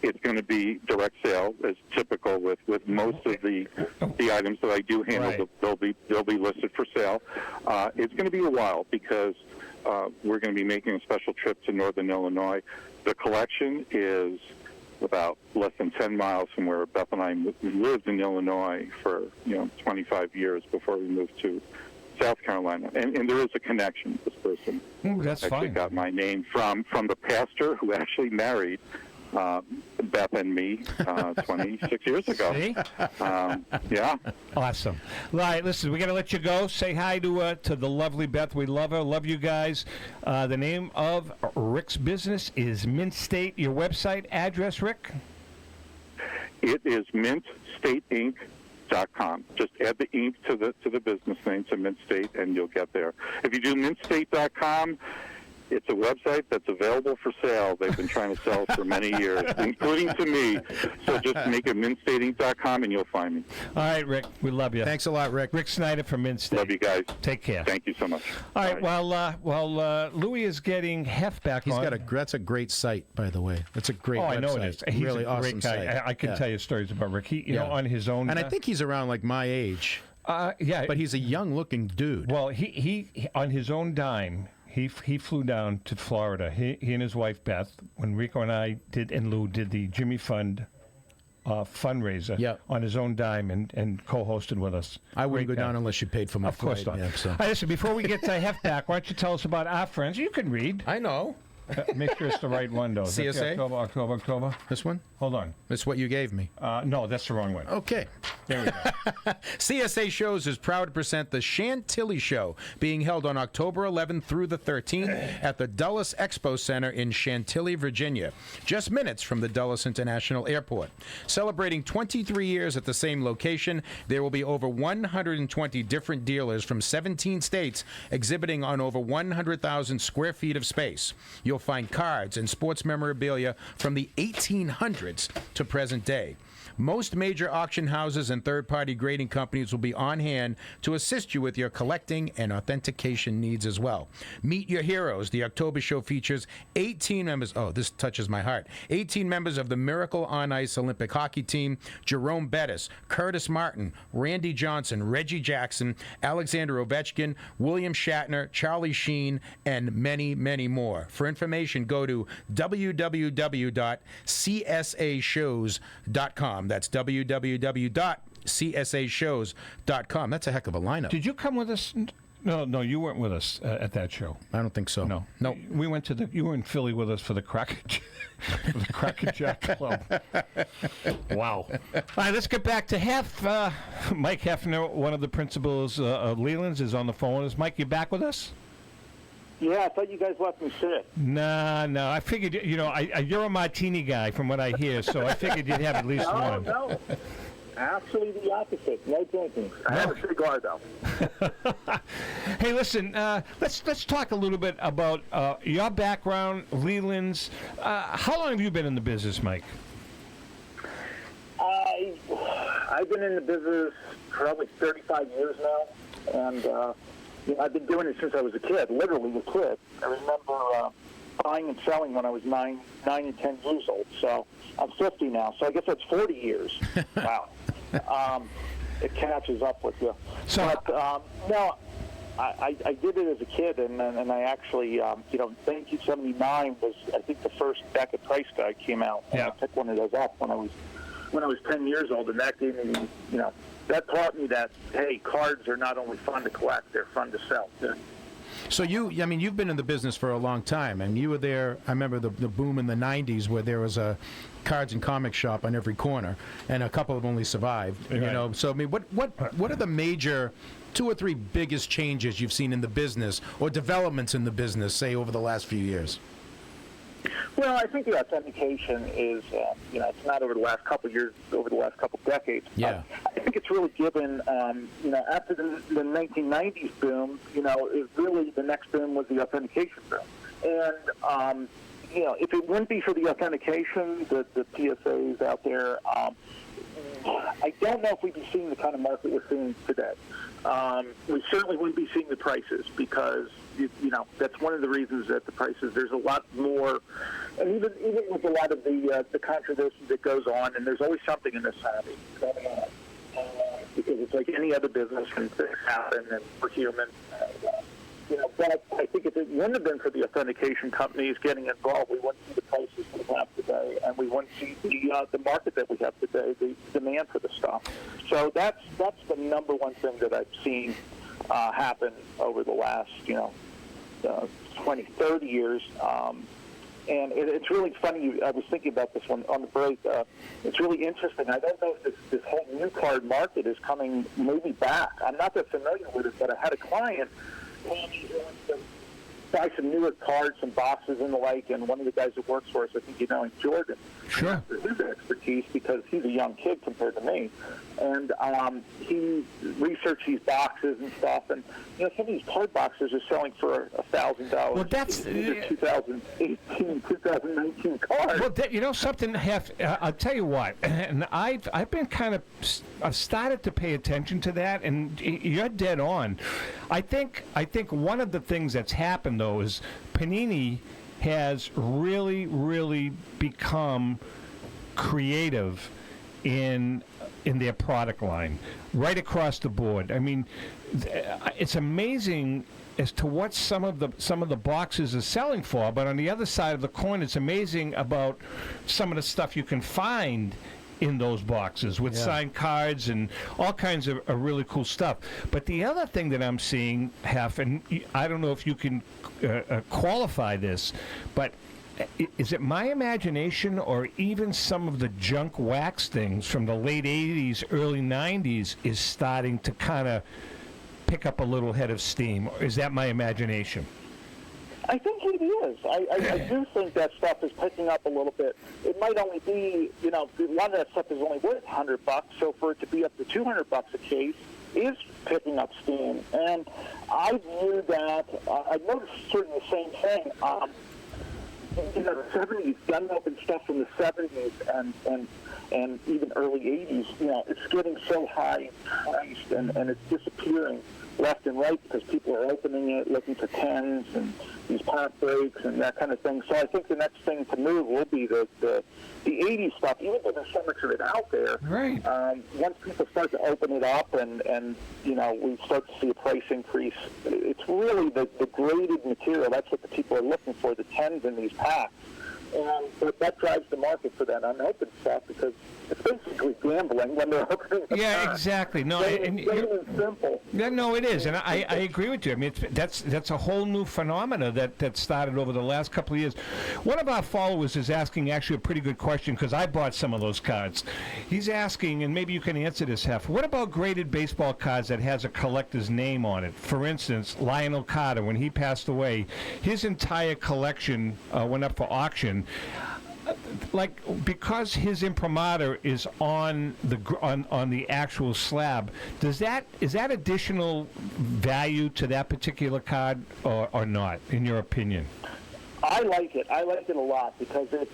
It's going to be direct sale, as typical with most of the items that I do handle. Right. They'll be listed for sale. It's going to be a while because we're going to be making a special trip to Northern Illinois. The collection is about less than 10 miles from where Beth and I lived in Illinois for 25 years before we moved to South Carolina, and there is a connection. This person that's actually fine. got my name from the pastor who actually married Beth and me 26 years ago. See? Yeah. Awesome. All right, listen, we're going to let you go. Say hi to the lovely Beth. We love her. Love you guys. The name of Rick's business is Mint State. Your website address, Rick? It is mintstateinc.com. Just add the ink to the business name, to Mint State, and you'll get there. If you do mintstate.com, it's a website that's available for sale. They've been trying to sell for many years, including to me. So just make it mintstateinc.com and you'll find me. All right, Rick. We love you. Thanks a lot, Rick. Rick Snyder from Mint State. Love you guys. Take care. Thank you so much. All right. While Louis is getting Heff back on. That's a great site, by the way. That's a great website. I know it is. He's really a awesome great guy. site. I can tell you stories about Rick. He, you know, on his own. And I think he's around like my age. Yeah. But he's a young-looking dude. Well, he on his own dime. He flew down to Florida. He and his wife Beth, when Rico and I and Lou did the Jimmy Fund fundraiser on his own dime and co-hosted with us. I wouldn't go down unless you paid for my flight. Of course not. Yeah, so. All right, listen, before we get to Heff back, why don't you tell us about our friends? You can read. I know. Make sure it's the right one, though. CSA? October. This one? Hold on. That's what you gave me. No, that's the wrong one. Okay. There we go. CSA Shows is proud to present the Chantilly Show, being held on October 11th through the 13th at the Dulles Expo Center in Chantilly, Virginia, just minutes from the Dulles International Airport. Celebrating 23 years at the same location, there will be over 120 different dealers from 17 states exhibiting on over 100,000 square feet of space. You'll find cards and sports memorabilia from the 1800s to present day. Most major auction houses and third-party grading companies will be on hand to assist you with your collecting and authentication needs as well. Meet your heroes. The October show features 18 members. Oh, this touches my heart. 18 members of the Miracle on Ice Olympic hockey team: Jerome Bettis, Curtis Martin, Randy Johnson, Reggie Jackson, Alexander Ovechkin, William Shatner, Charlie Sheen, and many, many more. For information, go to www.csashows.com. That's www.csashows.com. That's a heck of a lineup. Did you come with us? No, you weren't with us at that show. I don't think so. No. We went to you were in Philly with us for the Cracker Jack Club. Wow. All right, let's get back to Heff. Mike Heffner, one of the principals of Leland's, is on the phone with us. Mike, you back with us? Yeah, I thought you guys left me sit. No. I figured, you're a martini guy from what I hear, so I figured you'd have at least one. No. Actually, the opposite. No drinking. I have a cigar, though. Hey, listen, let's talk a little bit about your background, Leland's. How long have you been in the business, Mike? I've been in the business probably 35 years now, and I've been doing it since I was a kid, literally a kid. I remember buying and selling when I was 9 and 10 years old. So I'm 50 now, so I guess that's 40 years. Wow. It catches up with you. So, but no, I did it as a kid, and I actually, 1979 was, I think, the first Beckett price guide came out. And I picked one of those up when I was 10 years old, and that gave me, that taught me that, hey, cards are not only fun to collect, they're fun to sell. So you've been in the business for a long time, and you were there. I remember the boom in the '90s where there was a cards and comic shop on every corner, and a couple have only survived. Right. So what are the major 2 or 3 biggest changes you've seen in the business or developments in the business, say over the last few years? Well, I think the authentication is, it's not over the last couple of years, over the last couple of decades. Yeah. I think it's really given, after the 1990s boom, is really the next boom was the authentication boom. And, if it wouldn't be for the authentication, the PSAs out there, I don't know if we'd be seeing the kind of market we're seeing today. We certainly wouldn't be seeing the prices because, that's one of the reasons that the prices, there's a lot more, and even with a lot of the controversy that goes on, and there's always something in this hobby going on. Because it's like any other business, and things happen, and we're human. But I think if it wouldn't have been for the authentication companies getting involved, we wouldn't see the prices we have today, and we wouldn't see the market that we have today, the demand for the stuff. So that's the number one thing that I've seen happen over the last 20, 30 years. And it's really funny. I was thinking about this one on the break. It's really interesting. I don't know if this whole new card market is coming maybe back. I'm not that familiar with it, but I had a client who wants to buy some newer cards, some boxes and the like, and one of the guys that works for us, I think him, Jordan. Sure. His expertise, because he's a young kid compared to me. And he researched these boxes and stuff, and some of these card boxes are selling for $1,000. Well, that's 2018, 2019 cards. Well, something. I'll tell you what, and I've been I've started to pay attention to that, and you're dead on. I think one of the things that's happened though is Panini has really, really become creative in their product line, right across the board. I mean, it's amazing as to what some of the boxes are selling for. But on the other side of the coin, it's amazing about some of the stuff you can find in those boxes with signed cards and all kinds of really cool stuff. But the other thing that I'm seeing, Heff, and I don't know if you can qualify this, but is it my imagination or even some of the junk wax things from the late 80s, early 90s is starting to kind of pick up a little head of steam? Or is that my imagination? I think it is. I do think that stuff is picking up a little bit. It might only be, a lot of that stuff is only worth $100, so for it to be up to $200 a case is picking up steam. And I view that, I noticed sort of the same thing. The 70s, gun open stuff from the 70s and even early 80s, it's getting so high priced and it's disappearing left and right because people are opening it, looking for 10s and these pop breaks and that kind of thing. So I think the next thing to move will be the 80s stuff, even though there's so much of it out there. Right. Once people start to open it up and we start to see a price increase, it's really the graded material. That's what the people are looking for, the 10s in these packs. But that drives the market for that unopened stuff because it's basically gambling when they're opening the pack. Exactly. No, and simple. Yeah, no, it is, and I agree with you. I mean, that's a whole new phenomena that started over the last couple of years. One of our followers is asking actually a pretty good question because I bought some of those cards. He's asking, and maybe you can answer this, Heff. What about graded baseball cards that has a collector's name on it? For instance, Lionel Carter, when he passed away, his entire collection went up for auction. Because his imprimatur is on the actual slab, is that additional value to that particular card or not, in your opinion? I like it. I like it a lot because it,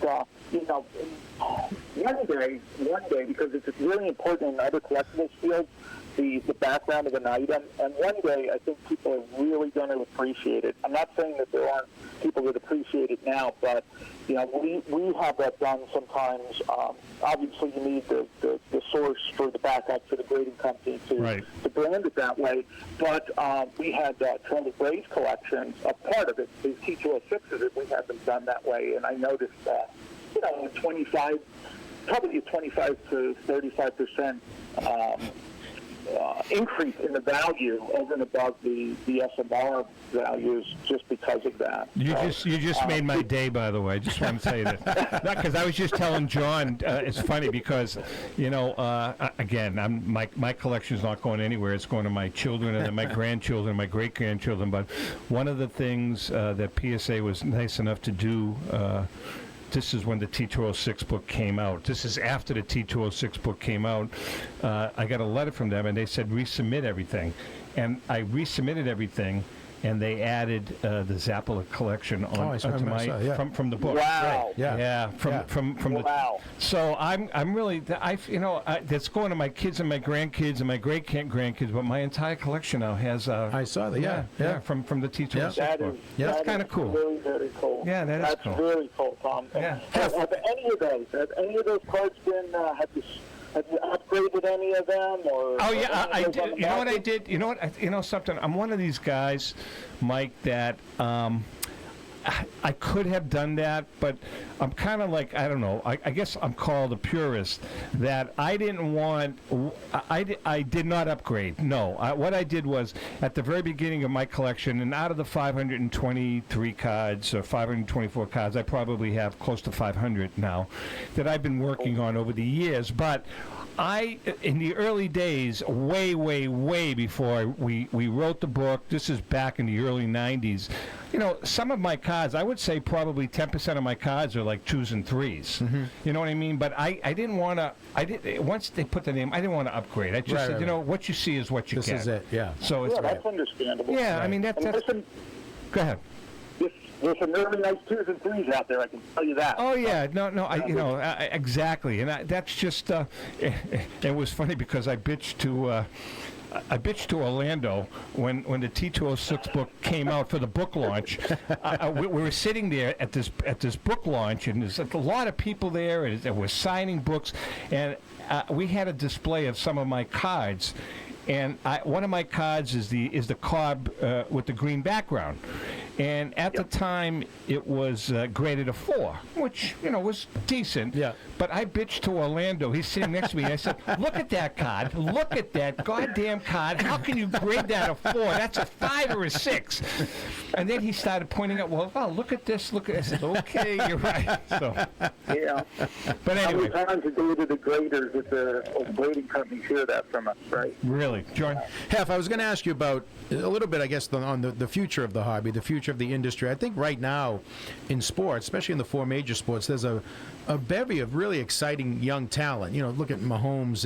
one day, because it's really important in other collectibles fields, the background of an item, and one day I think people are really going to appreciate it. I'm not saying that there aren't people that appreciate it now, but we have that done sometimes. Obviously, you need the source for the backup for the grading company to brand it that way. But we had Trended Braves collections. A part of it, these T206s, we had them done that way, and I noticed that probably a 25 to 35% increase in the value over and above the SMR values just because of that. You just made my day, by the way. I just want to tell you that. Not because I was just telling John. It's funny because again, my collection's not going anywhere. It's going to my children and then my grandchildren, my great grandchildren. But one of the things that PSA was nice enough to do. This is when the T206 book came out. This is after the T206 book came out. I got a letter from them, and they said, resubmit everything. And I resubmitted everything, and they added the Zappala collection on I onto remember I my saw, yeah. from the book. Wow. Right, yeah. Yeah, from Wow. the. So I'm really that's going to my kids and my grandkids and my great grandkids, but my entire collection now has. I saw that. Yeah. from the T206 Yeah. book. Yeah. That's that kind of is cool. Very, very cool. Yeah, that is That's cool. very cool, Tom. Yeah. Have any of those cards been? Have you upgraded any of them? Or Oh yeah, I those on did. the You know what I market? did? You know what? You know something? I'm one of these guys, Mike, that I could have done that, but I'm kind of like, I don't know. I guess I'm called a purist. That I didn't want. I did not upgrade. No. What I did was at the very beginning of my collection, and out of the 523 cards or 524 cards, I probably have close to 500 now that I've been working on over the years. But in the early days, way before we wrote the book, this is back in the early 90s, some of my cards, I would say probably 10% of my cards are like 2s and 3s. Mm-hmm. You know what I mean? But I didn't want to, once they put the name, I didn't want to upgrade. I just said, what you see is what you This get. is it, yeah. So it's, Yeah, that's understandable. yeah, I mean, that's, Listen, go ahead. there's some really nice 2s and 3s out there. I can tell you that. Oh yeah, no, exactly, and that's just. It was funny because I bitched to Orlando when the T206 book came out for the book launch. We were sitting there at this book launch, and there's a lot of people there, and we're signing books, and we had a display of some of my cards. And one of my cards is the Cobb with the green background, and at the time it was graded a 4, which was decent. Yeah. But I bitched to Orlando. He's sitting next to me. I said, "Look at that card! Look at that goddamn card! How can you grade that a 4? That's a 5 or a 6." And then he started pointing out, "Well, look at this! Look at." I said, "Okay, you're right." So, Yeah. but How many anyway, times a day do the graders at the grading companies hear that from us, right? really, John. Heff, I was going to ask you about a little bit, I guess, on the future of the hobby, the future of the industry. I think right now in sports, especially in the 4 major sports, there's a bevy of really exciting young talent. Look at Mahomes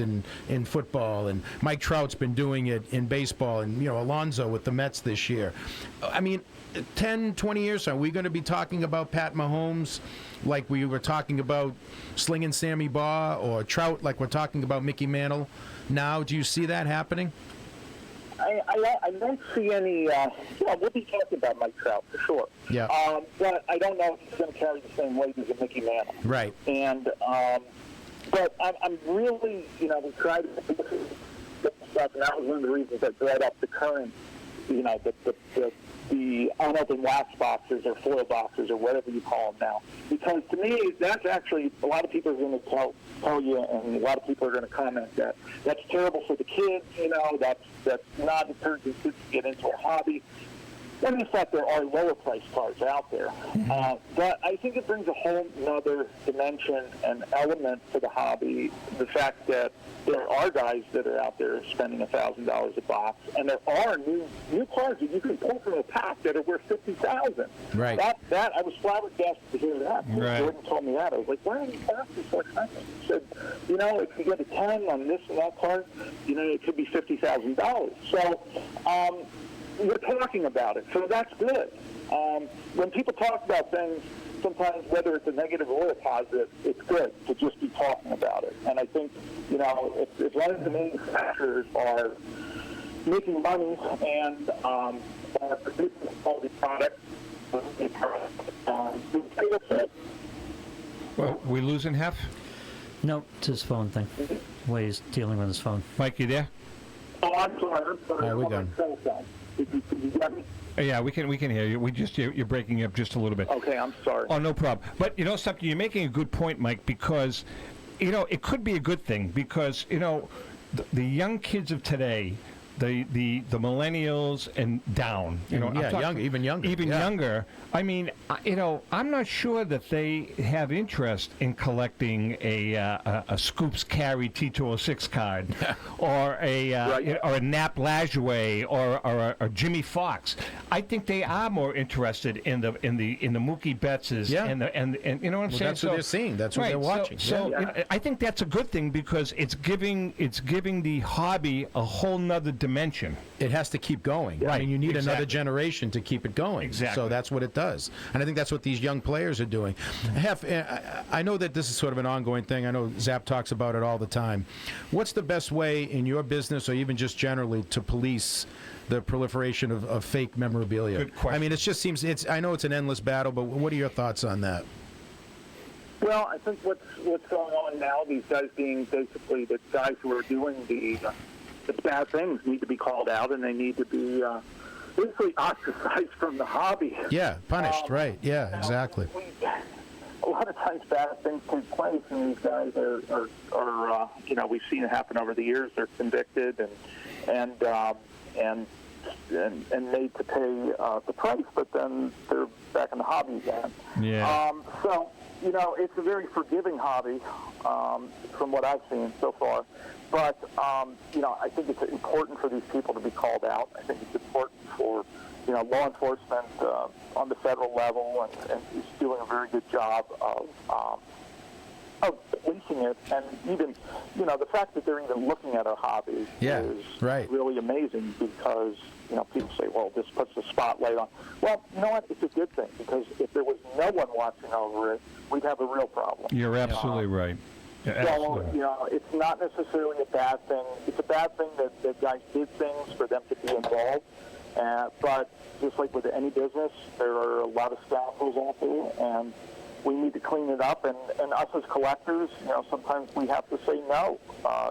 in football, and Mike Trout's been doing it in baseball, and, Alonso with the Mets this year. I mean, 10, 20 years, are we going to be talking about Pat Mahomes like we were talking about Slinging Sammy Baugh, or Trout like we're talking about Mickey Mantle now? Do you see that happening? I don't see any. We'll be talking about Mike Trout for sure. Yeah. But I don't know if he's going to carry the same weight as a Mickey Mantle. Right. And but I'm really, we tried to look at this stuff, and that was one of the reasons I brought up the current, the unopened wax boxes or foil boxes or whatever you call them now. Because to me, that's actually, a lot of people are going to tell you, and a lot of people are going to comment that that's terrible for the kids, that's not encouraging kids to get into a hobby. And in fact, there are lower priced cards out there. But I think it brings a whole other dimension and element to the hobby, the fact that there are guys that are out there spending $1,000 a box, and there are new cards that you can pull from a pack that are worth $50,000. Right. That I was flabbergasted to hear that. Right. Jordan told me that. I was like, why are these boxes so expensive? He said, if you get a 10 on this and that card, it could be $50,000. So, we're talking about it, so that's good. When people talk about things, sometimes whether it's a negative or a positive, it's good to just be talking about it. And I think, if one of the manufacturers are making money and are producing quality products, Well, we losing Heff? No, it's his phone thing. Way he's dealing with his phone. Mike, you there? Oh, I'm sorry. Yeah, we're done. Did you get me? Yeah, we can hear you. You're breaking up just a little bit. Okay, I'm sorry. Oh, no problem. But something, you're making a good point, Mike, because it could be a good thing because the young kids of today, the millennials and down, even younger. Younger. I mean, I'm not sure that they have interest in collecting a Scoops Carry T206 card, or a Nap Lajoie, or a Jimmy Fox. I think they are more interested in the Mookie Bettses and you know what I'm saying. That's what they're seeing. That's what they're watching. So I think that's a good thing because it's giving the hobby a whole nother dimension. It has to keep going. Right. I mean, you need another generation to keep it going. Exactly. So that's what it does. And I think that's what these young players are doing. Heff, I know that this is sort of an ongoing thing. I know Zap talks about it all the time. What's the best way in your business or even just generally to police the proliferation of fake memorabilia? Good question. I mean, it just seems, I know it's an endless battle, but what are your thoughts on that? Well, I think what's going on now, these guys being basically the guys who are doing the bad things need to be called out, and they need to be basically ostracized from the hobby. Yeah, punished, right. Yeah, exactly. A lot of times bad things take place, and these guys are we've seen it happen over the years. They're convicted and made to pay the price, but then they're back in the hobby again. Yeah. So, it's a very forgiving hobby from what I've seen so far. But, I think it's important for these people to be called out. I think it's important for, law enforcement on the federal level, and is doing a very good job of policing it. And even, the fact that they're even looking at our hobby is really amazing because, people say, well, this puts the spotlight on. Well, you know what? It's a good thing because if there was no one watching over it, we'd have a real problem. You're absolutely right. So, it's not necessarily a bad thing. It's a bad thing that guys did things for them to be involved. But just like with any business, there are a lot of scoundrels out there, and we need to clean it up. And us as collectors, sometimes we have to say no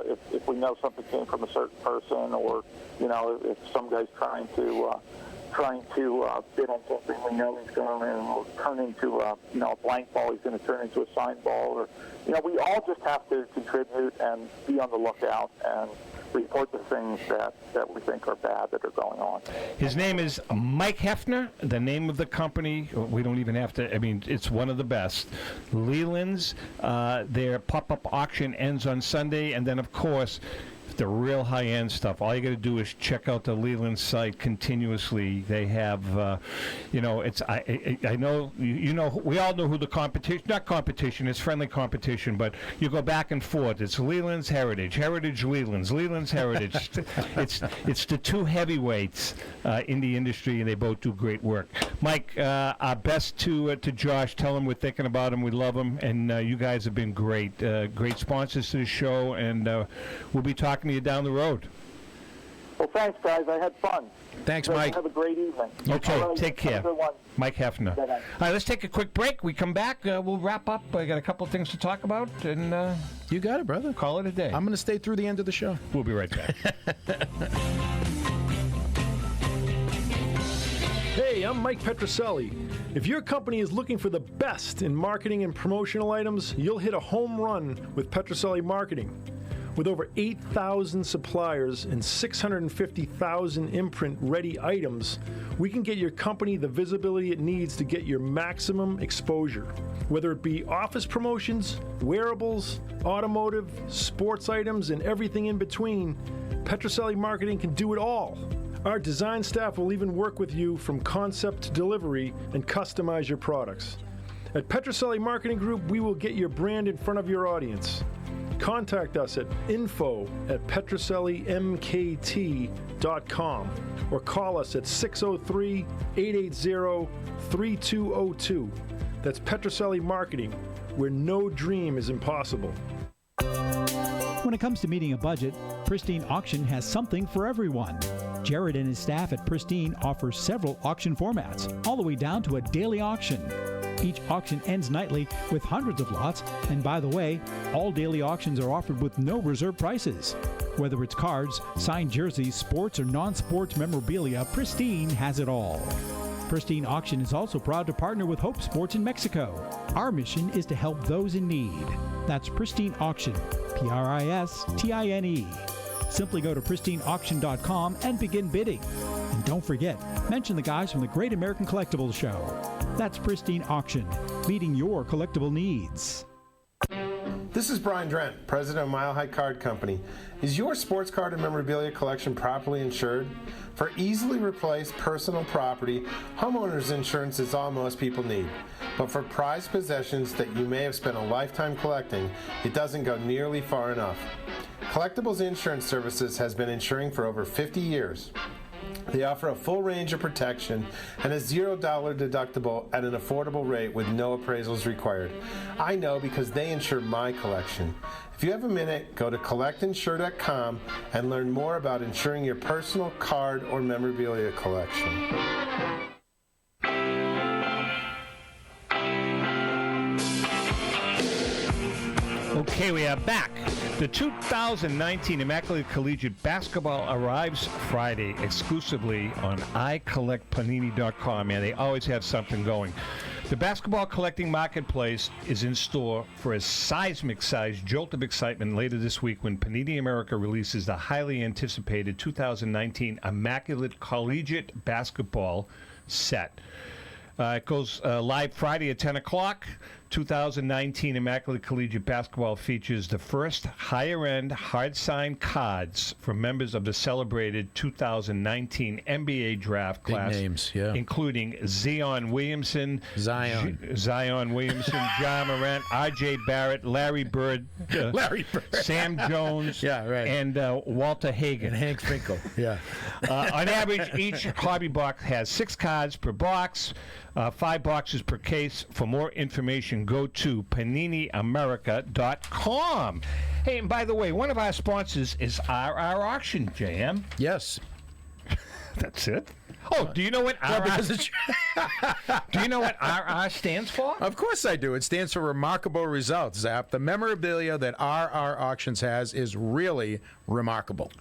if we know something came from a certain person, or if some guy's trying to bid on something we know he's going to turn into a blank ball. He's going to turn into a signed ball, or we all just have to contribute and be on the lookout and report the things that we think are bad that are going on. His name is Mike Heffner. The name of the company, we don't even have to, it's one of the best. Leland's, their pop-up auction ends on Sunday, and then, of course, the real high-end stuff. All you got to do is check out the Leland site continuously. They have, I know, we all know who the competition, not competition, it's friendly competition, but you go back and forth. It's Leland's Heritage, Heritage Leland's, Leland's Heritage. It's the two heavyweights in the industry, and they both do great work. Mike, our best to Josh. Tell him we're thinking about him. We love him, and you guys have been great. Great sponsors to the show, and we'll be talking to you down the road. Well, thanks, guys. I had fun. Thanks, Mike. Have a great evening. Okay, right, take care. Have a good one. Mike Heffner. Bye-bye. All right, let's take a quick break. We come back. We'll wrap up. I got a couple of things to talk about, and you got it, brother. Call it a day. I'm going to stay through the end of the show. We'll be right back. Hey, I'm Mike Petroselli. If your company is looking for the best in marketing and promotional items, you'll hit a home run with Petroselli Marketing. With over 8,000 suppliers and 650,000 imprint-ready items, we can get your company the visibility it needs to get your maximum exposure. Whether it be office promotions, wearables, automotive, sports items, and everything in between, Petroselli Marketing can do it all. Our design staff will even work with you from concept to delivery and customize your products. At Petroselli Marketing Group, we will get your brand in front of your audience. Contact us at info@petrosellimkt.com or call us at 603-880-3202. That's Petroselli Marketing, where no dream is impossible. When it comes to meeting a budget, Pristine Auction has something for everyone. Jared and his staff at Pristine offer several auction formats, all the way down to a daily auction. Each auction ends nightly with hundreds of lots, and by the way, all daily auctions are offered with no reserve prices. Whether it's cards, signed jerseys, sports, or non-sports memorabilia, Pristine has it all. Pristine Auction is also proud to partner with Hope Sports in Mexico. Our mission is to help those in need. That's Pristine Auction, Pristine. Simply go to pristineauction.com and begin bidding. And don't forget, mention the guys from the Great American Collectibles Show. That's Pristine Auction, meeting your collectible needs. This is Brian Drent, president of Mile High Card Company. Is your sports card and memorabilia collection properly insured? For easily replaced personal property, homeowners insurance is all most people need. But for prized possessions that you may have spent a lifetime collecting, it doesn't go nearly far enough. Collectibles Insurance Services has been insuring for over 50 years. They offer a full range of protection and a $0 deductible at an affordable rate with no appraisals required. I know because they insure my collection. If you have a minute, go to collectinsure.com and learn more about insuring your personal card or memorabilia collection. Okay, we are back. The 2019 Immaculate Collegiate Basketball arrives Friday exclusively on iCollectPanini.com, and they always have something going. The basketball collecting marketplace is in store for a seismic-sized jolt of excitement later this week when Panini America releases the highly anticipated 2019 Immaculate Collegiate Basketball set. It goes live Friday at 10 o'clock. 2019 Immaculate Collegiate Basketball features the first higher-end hard-signed cards for members of the celebrated 2019 NBA draft class. Big names, yeah. Including Zion Williamson, Zion Williamson, Ja Morant, R.J. Barrett, Larry Bird, Sam Jones, and Walter Hagen. And Hank Finkel, yeah. On average, each hobby box has 6 cards per box. 5 boxes per case. For more information, go to PaniniAmerica.com. Hey, and by the way, one of our sponsors is RR Auction, JM. Yes. That's it? Oh, do you know what RR... Do you know what RR stands for? Of course I do. It stands for Remarkable Results, Zap. The memorabilia that RR Auctions has is really remarkable.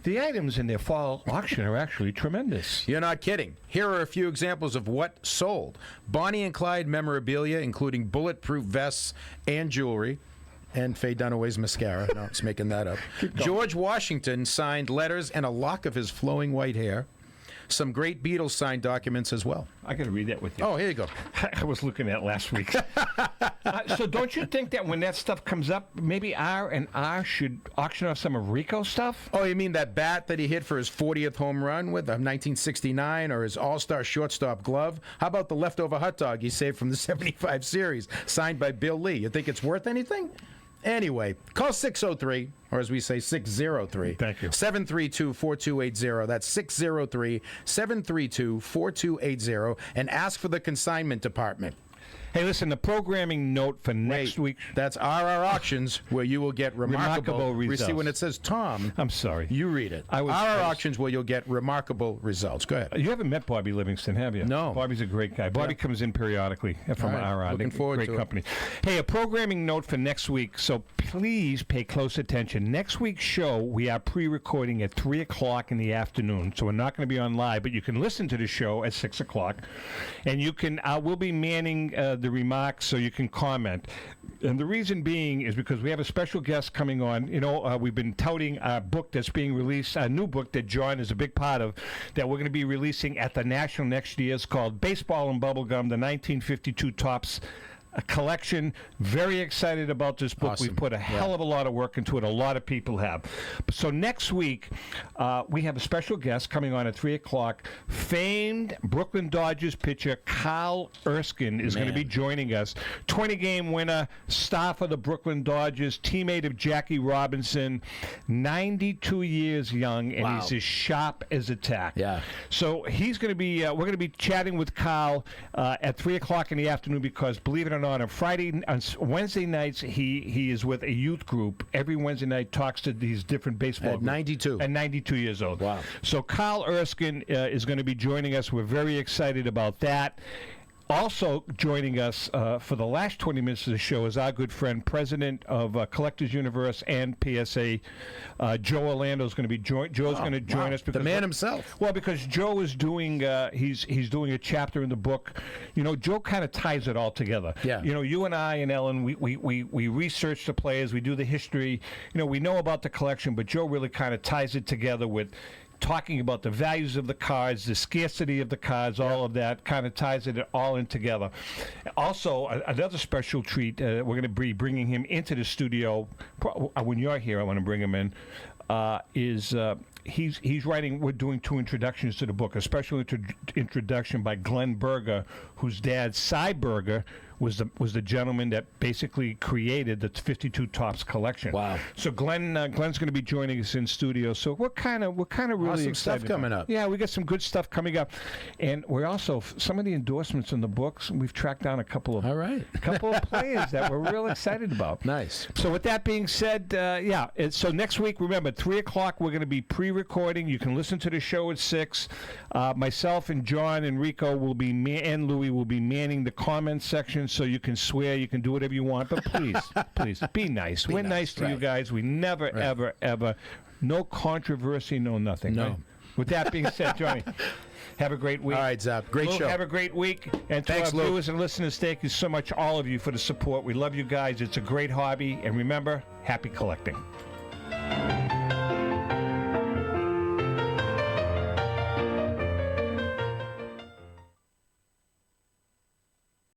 The items in their fall auction are actually tremendous. You're not kidding. Here are a few examples of what sold. Bonnie and Clyde memorabilia, including bulletproof vests and jewelry. And Faye Dunaway's mascara. No, it's making that up. George Washington signed letters and a lock of his flowing white hair. Some great Beatles signed documents as well. I got to read that with you. Oh, here you go. I was looking at it last week. So don't you think that when that stuff comes up, maybe R&R should auction off some of Rico's stuff? Oh, you mean that bat that he hit for his 40th home run with 1969, or his all-star shortstop glove? How about the leftover hot dog he saved from the 75 series, signed by Bill Lee? You think it's worth anything? Anyway, call 603, or as we say, 603. Thank you. 732-4280. That's 603-732-4280. And ask for the consignment department. Hey, listen, the programming note for next week. That's RR Auctions, where you will get remarkable results. You see, when it says Tom, I'm sorry. You read it. RR Auctions, where you'll get remarkable results. Go ahead. You haven't met Bobby Livingston, have you? No. Bobby's a great guy. Bobby comes in periodically from RR. Looking forward great to company. Hey, a programming note for next week, so please pay close attention. Next week's show, we are pre-recording at 3 o'clock in the afternoon, so we're not going to be on live, but you can listen to the show at 6 o'clock, and you can. We'll be manning the remarks so you can comment. And the reason being is because we have a special guest coming on. You know, we've been touting our book that's being released, a new book that John is a big part of, that we're going to be releasing at the National next year. It's called Baseball and Bubblegum, the 1952 Topps collection. Very excited about this book. Awesome. We've put a hell of a lot of work into it. A lot of people have. So next week, we have a special guest coming on at 3 o'clock. Famed Brooklyn Dodgers pitcher Carl Erskine is going to be joining us. 20-game winner, star for the Brooklyn Dodgers, teammate of Jackie Robinson, 92 years young, and he's as sharp as a tack. Yeah. So he's going to be, we're going to be chatting with Carl at 3 o'clock in the afternoon because, believe it or not, on Wednesday nights, he is with a youth group. Every Wednesday night talks to these different baseball At groups. 92. At 92 years old. Wow. So Carl Erskine is going to be joining us. We're very excited about that. Also joining us for the last 20 minutes of the show is our good friend, president of Collectors Universe and PSA, Joe Orlando is going to be Joe's going to join us because the man himself. Well, because Joe is doing he's doing a chapter in the book. You know, Joe kind of ties it all together. Yeah. You know, you and I and Ellen, we research the players, we do the history. You know, we know about the collection, but Joe really kind of ties it together with talking about the values of the cards, the scarcity of the cards, all of that kind of ties it all in together. Also, another special treat, we're going to be bringing him into the studio. When you're here, I want to bring him in. He's writing. We're doing 2 introductions to the book. A special introduction by Glenn Berger, whose dad, Cy Berger, was the gentleman that basically created the 52 Tops collection. Wow! So Glenn's going to be joining us in studio. So we're kind of really awesome excited. stuff coming up. Yeah, we got some good stuff coming up, and we're also some of the endorsements in the books. We've tracked down a couple of players that we're real excited about. Nice. So with that being said, so next week, remember 3:00 we're going to be pre-recording. You can listen to the show at 6. Myself and John and Rico will be and Louie will be manning the comment section. So you can swear, you can do whatever you want, but please, please be nice. We're nice to you guys. We never, ever, no controversy, no nothing. No. Right? With that being said, Johnny, have a great week. All right, Zap. Great Lou, show. Have a great week. And to Thanks, our Lou. viewers and listeners, thank you so much, all of you, for the support. We love you guys. It's a great hobby. And remember, happy collecting.